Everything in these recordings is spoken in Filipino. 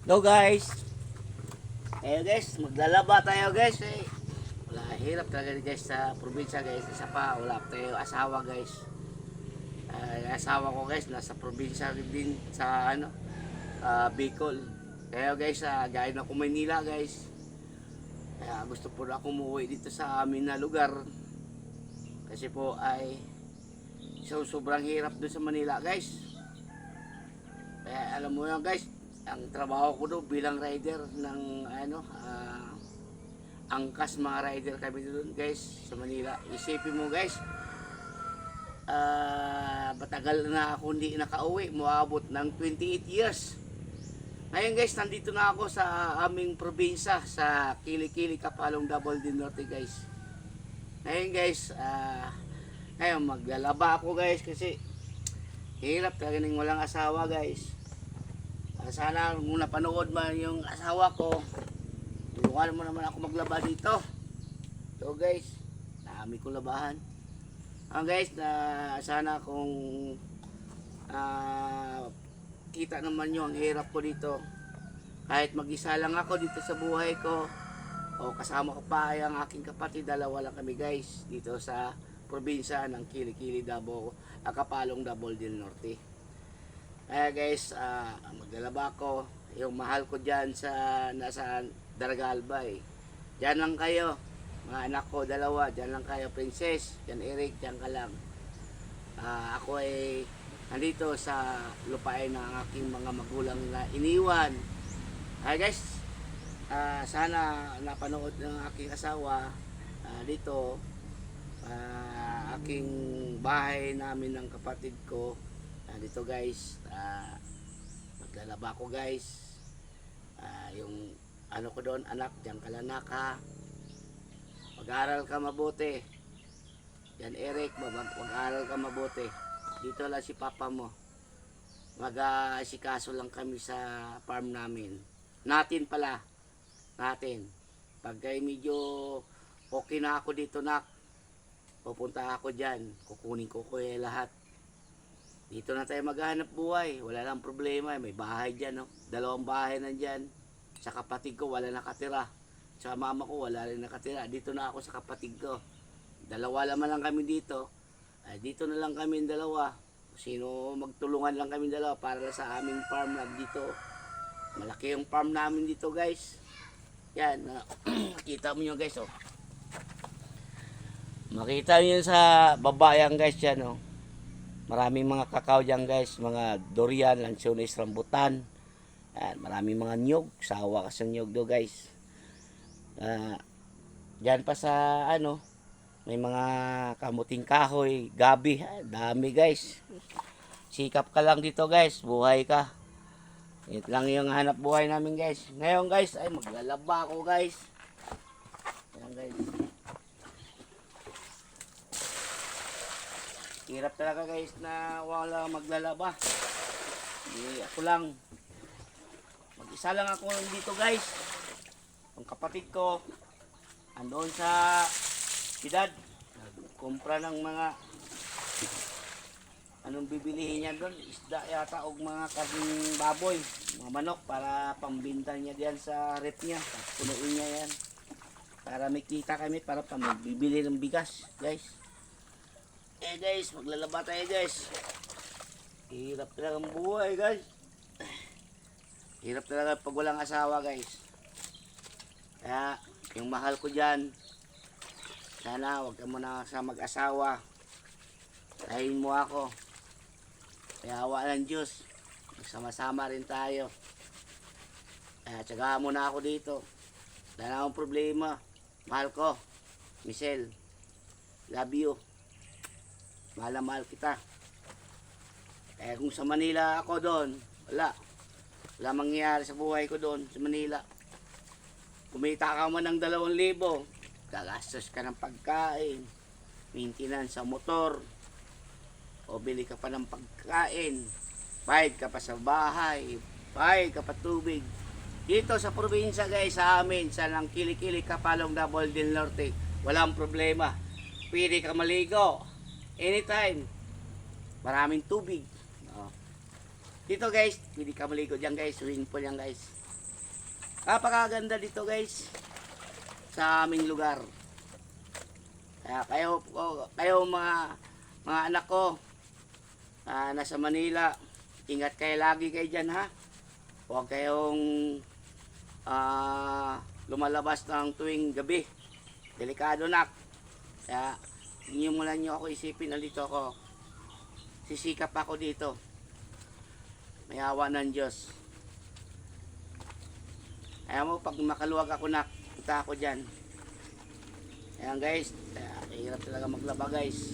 Hello guys. Guys, maglalaba tayo guys. Wala, hirap talaga guys sa probinsya guys. Isa pa, wala tayo asawa guys. Asawa ko guys, nasa probinsya din sa Bicol. Kaya guys, gaya na ko Manila guys. Kaya gusto po na akong umuwi dito sa amin na lugar. Kasi po ay sobrang hirap doon sa Manila guys. Kaya alam mo yan guys, ang trabaho ko doon bilang rider ng angkas, mga rider kami doon guys sa Manila. Isipin mo guys, matagal na ako hindi nakauwi, muabot ng 28 years. Ngayon guys, nandito na ako sa aming probinsya sa Kilikili, Kapalong, Davao del Norte guys. Ngayon guys, ngayon maglalaba ako guys kasi hirap talaga ng walang asawa guys. Sana kung napanood man yung asawa ko, tulungan mo naman ako maglaba dito. So guys, dami kong labahan. Guys, sana kung kita naman nyo ang hirap ko dito. Kahit mag-isa lang ako dito sa buhay ko, o kasama ko pa ay ang aking kapatid, dalawa lang kami guys dito sa probinsya ng Kilikili, Davao, Kapalong, Davao del Norte. Kaya guys, maglalaba ko. Yung mahal ko dyan nasa Daraga Albay. Dyan lang kayo, mga anak ko dalawa, dyan lang kayo, Princess, dyan Eric, dyan ka lang. Ako ay nandito sa lupain ng aking mga magulang na iniwan. Guys, sana napanood ng aking asawa dito, aking bahay namin ng kapatid ko. Dito guys, maglalaba ko guys. Yung ano ko doon, anak, diyan ka lang naka. Mag-aral ka mabuti. Yan Eric, mag-aral ka mabuti. Dito lang si papa mo. Mag-asikaso lang kami sa farm namin. Natin pala. Natin. Pagka medyo okay na ako dito nak, pupunta ako dyan. Kukunin ko lahat. Dito na tayo maghanap buhay. Wala lang problema. May bahay dyan. No? 2 bahay na dyan. Sa kapatid ko wala nakatira. Sa mama ko wala rin nakatira. Dito na ako sa kapatid ko. 2 lang kami dito. Dito na lang kami 2. Sino magtulungan lang kami 2 para sa aming farm na dito. Malaki yung farm namin dito guys. Yan. Makita mo nyo guys. Oh. Makita nyo sa babayan guys yan. Oh. Maraming mga kakao dyan guys, mga durian, lansones, rambutan. Maraming mga nyog, sawa ka sa nyog do guys. Dyan pa sa may mga kamuting kahoy, gabi, dami guys. Sikap ka lang dito guys, buhay ka. Ito lang yung hanap buhay namin guys. Ngayon guys, ay maglalaba ako guys. Ayan guys. Hirap talaga guys na wala maglalaba. Ako lang. Mag-isa lang ako dito guys. Ang kapatid ko andoon sa siyudad. Kumpra ng mga anong bibilihin niya doon. Isda yata o mga karning baboy. Mga manok para pambinta niya diyan sa rep niya. Punuin niya yan. Para may kita kami para pambibili ng bigas guys. Guys, maglalaba tayo guys. Hirap talaga ang buhay guys. Hirap talaga pag walang asawa guys. Kaya yung mahal ko dyan, sana huwag ka muna sa mag-asawa. Tahin mo ako. Kaya awa ng Diyos. Magsama-sama rin tayo. Kaya tsagaan mo na ako dito. Wala na akong problema. Mahal ko, Michelle, love you. Mahal na mahal kita. Kaya kung sa Manila ako doon, wala mangyayari sa buhay ko doon sa Manila. Kumita ka man ng 2,000, gagastos ka ng pagkain, maintenance sa motor, o bili ka pa ng pagkain, bayad ka pa sa bahay, bayad ka pa tubig. Dito sa probinsya guys, sa amin, sa Kilikili, Kapalong, Davao del Norte, walang problema. Pwede ka maligo anytime. Maraming tubig. Dito guys, pwede ka maligo dyan guys. Swimming pool yan guys. Napakaganda dito guys sa aming lugar. Kaya kayo mga anak ko nasa Manila, ingat kayo lagi kayo dyan ha. Huwag kayong lumalabas ng tuwing gabi. Delikado nak. Kaya hindi mo lang nyo ako isipin na dito ako. Sisikap ako dito. May awa ng Diyos. Kaya mo pag makaluwag ako nak, punta ako dyan. Ayan guys, hirap talaga maglaba guys.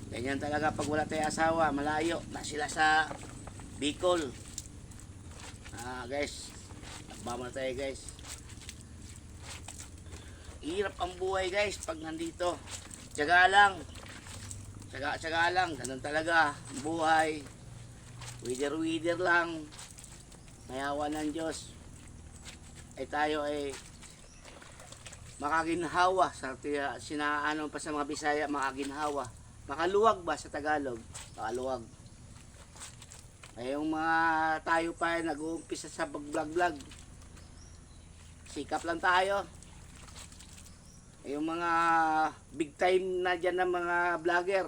Ganyan talaga pag wala tayong asawa, malayo na sila sa Bicol. Guys, nagbama na tayo guys. Hirap ang buhay guys pag nandito. Tiyaga lang. Tiyaga lang. Ganun talaga ang buhay. Wither lang. Mayawa ng Diyos. Ay tayo ay makaginhawa. Sinaano pa sa mga Bisaya, makaginhawa. Makaluwag ba sa Tagalog? Makaluwag. Ay yung mga tayo pa ay nag-uumpisa sa vlog. Sikap lang tayo. Yung mga big time na dyan ng mga vlogger,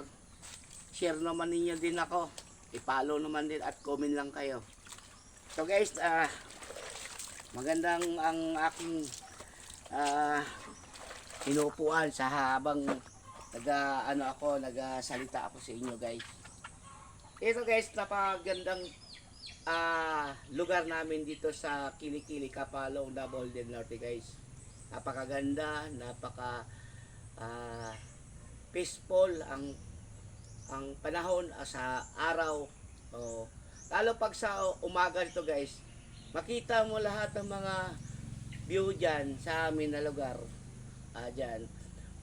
share naman ninyo din ako. I-follow naman din at comment lang kayo. So guys, magandang ang aking inuupuan sa habang nagsalita ako sa inyo guys. Ito guys, napagandang lugar namin dito sa Kilikili, Kapalong, Davao del Norte guys. Napakaganda, peaceful ang panahon sa araw. Lalo pag sa umaga nito guys, makita mo lahat ng mga view dyan sa amin na lugar. Dyan,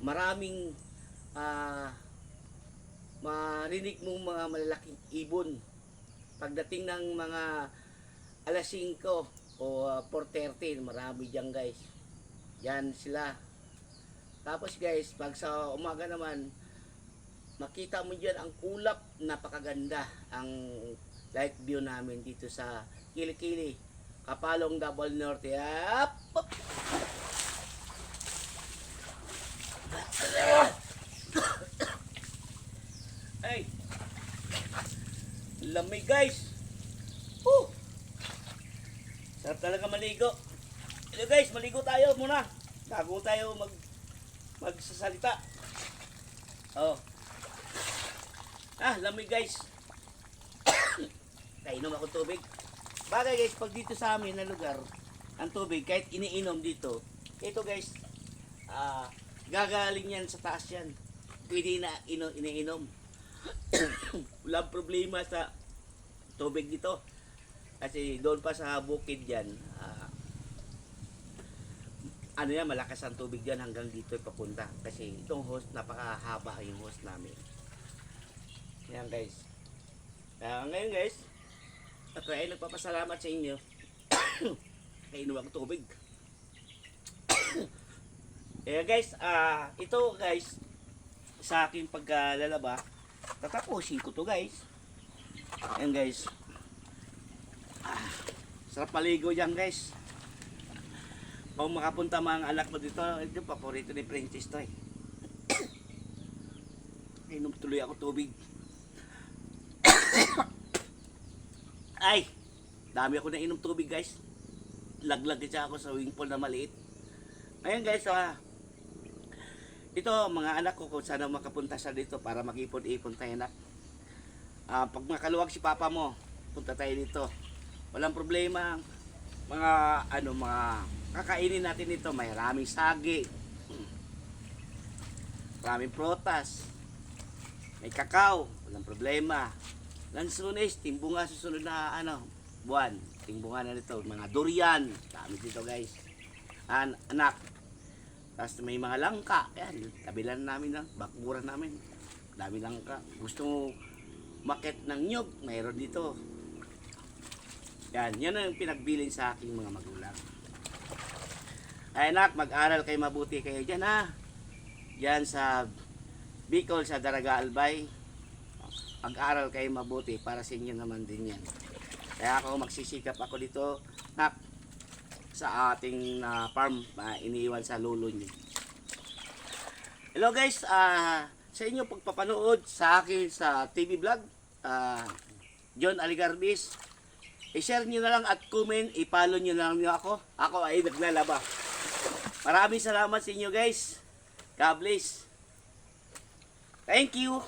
maraming marinig mong mga malalaking ibon. Pagdating ng mga alas 5 o 4:30, marami dyan guys. Yan sila. Tapos guys, pag sa umaga naman, makita mo dyan ang ulap, napakaganda ang light view namin dito sa Kilikili, Kapalong, Davao del Norte. Ay, lamig guys. Sarap talaga maligo. Ito guys, maligo tayo muna bago tayo magsasalita. Lamig guys. Kainom ako tubig. Bagay guys, pag dito sa amin na lugar, ang tubig kahit iniinom dito, ito guys, gagaling yan sa taas yan. Pwede na iniinom. Walang problema sa tubig dito. Kasi doon pa sa bukid yan, malakas ang tubig dyan hanggang dito papunta. Kasi itong hose, napakahaba yung hose namin. Yan guys. Ngayon guys, ako ay nagpapasalamat sa inyo. Kainom ako tubig. Guys, ito guys, sa aking paglalaba, tatapusin ko to guys. Ayan guys. Sarap maligo dyan guys. Kung makapunta mga anak mo dito, ito paborito ni Princess to eh. Inom tuloy ako tubig. Ay, dami ako na inom tubig guys. Laglag siya ako sa swimming pool na maliit. Ngayon guys, ito mga anak ko kung sana makapunta sa dito para mag-ipon-ipon tayo na. Pag makaluwag si papa mo, punta tayo dito. Walang problema. Mga kakainin natin dito, may maraming sagi. Maraming protas. May kakao, walang problema. Lansunes, timbunga susunod na buwan. Timbunga na nito, mga durian. Dami dito guys. Anak. Tapos may mga langka. Yan, kabilan namin ng bakburan namin. Dami langka. Gusto mo makit ng nyug, mayroon dito. Yan ang pinagbilin sa aking mga magulang. Ay anak, mag-aral kayo mabuti kayo dyan ha. Yan sa Bicol, sa Daraga Albay. Mag-aral kayo mabuti para sa inyo naman din yan. Kaya ako magsisikap ako dito, nak, sa ating farm, iniiwan sa lulo niyo. Hello guys, sa inyo pagpapanood sa akin sa TV vlog, John Aligarbis, i-share nyo na lang at comment, i-follow nyo na lang ako. Ako ay naglalaba. Maraming salamat sa inyo guys. God bless. Thank you.